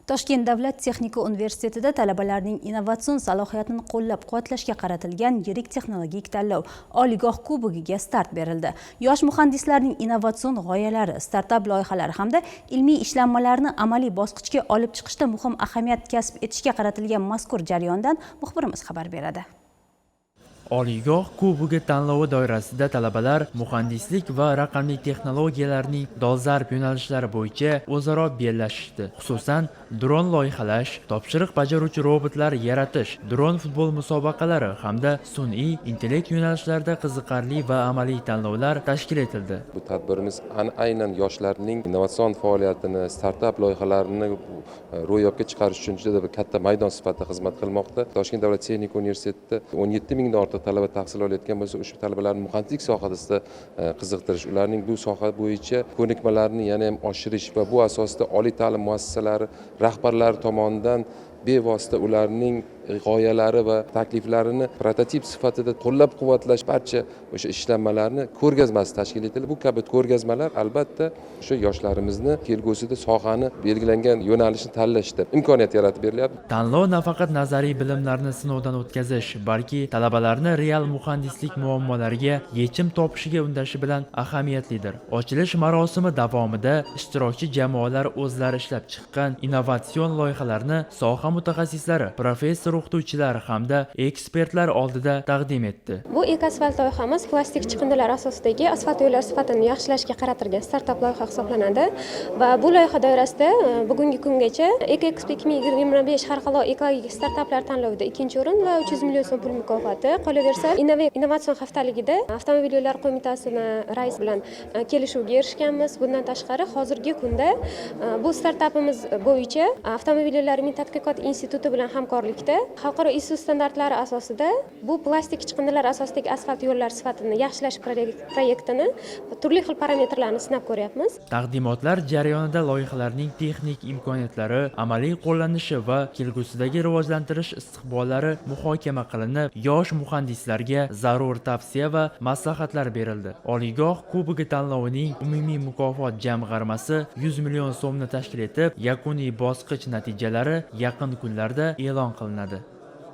Toshkent davlat texnika universitetida talabalarning innovatsion salohiyatini qo'llab-quvvatlashga qaratilgan yirik texnologik tanlov oliygoh kubogiga start berildi. Yosh muhandislarning innovatsion g'oyalari, startap loyihalari hamda ilmiy ishlanmalarni amaliy bosqichga olib chiqishda muhim ahamiyat kasb etishga qaratilgan mazkur jarayondan muxbirimiz xabar beradi. Oliygoh kubogi tanlovi doirasida talabalar muhandislik va raqamli texnologiyalarning dolzarb yo'nalishlari bo'yicha o'zaro bellashishdi. Xususan, dron loyihalash, topshiriq bajaruvchi robotlar yaratish, dron futbol musobaqalari hamda sun'iy intellekt yo'nalishlarida qiziqarli va amaliy tanlovlar tashkil etildi. Bu tadbirimiz aynan yoshlarning innovatsion faoliyatini, startap loyihalarini ro'yobga chiqarish uchun juda katta maydon sifatida xizmat qilmoqda. Toshkent davlat texnika universitetida 17 mingdan ortiq talaba tahsil olayotgan bo'lsa, ushbu talabalarni muhandislik sohasida qiziqtirish, ularning bu soha bo'yicha ko'nikmalarini yana ham oshirish va bu asosda oliy ta'lim muassasalari rahbarlari tomonidan bevosita ularning g'oyalari va takliflarini prototip sifatida qo'llab-quvvatlash, barcha o'sha ishlanmalarni ko'rgazmasi tashkil etildi. Bu kabi ko'rgazmalar albatta o'sha yoshlarimizni kelgusida sohani belgilangan yo'nalishni tanlashda imkoniyat yaratib berilyapti. Tanlov nafaqat nazariy bilimlarni sinovdan o'tkazish, balki talabalarni real muhandislik muammolariga yechim topishiga undashi bilan ahamiyatlidir. Ochilish marosimi davomida ishtirokchi jamoalar o'zlari ishlab chiqqan innovatsion loyihalarni soha mutaxassislari, professor o'qituvchilar hamda ekspertlar oldida taqdim etdi. Bu Ekasfalt loyihamiz plastik chiqindilar asosidagi asfalt yo'llar sifatini yaxshilashga qaratilgan startap loyiha hisoblanadi va bu loyiha doirasida bugungi kungacha EcoExpo 2025 xalqaro ekologik startaplar tanlovida 2-o'rin va 300 million so'm pul mukofoti. Qolaversa, innovatsion haftaligida avtomobil yo'llari qo'mitasini raisi bilan kelishuvga erishganmiz. Bundan tashqari, hozirgi kunda bu startapimiz bo'yicha avtomobil yo'llari tadqiqot instituti bilan hamkorlikda xalqaro ISO standartlari asosida bu plastik chiqindilar asosidagi asfalt yo'llar sifatini yaxshilash proyektini turli xil parametrlarni sinab ko'ryapmiz. Taqdimotlar jarayonida loyihalarning texnik imkoniyatlari, amaliy qo'llanishi va kelgusidagi rivojlantirish istiqbollari muhokama qilinib, yosh muhandislarga zarur tavsiya va maslahatlar berildi. Oliygoh kubogi tanlovining umumiy mukofot jamg'armasi 100 million so'mni tashkil etib, yakuniy bosqich natijalari yaqin kunlarda e'lon qilinadi.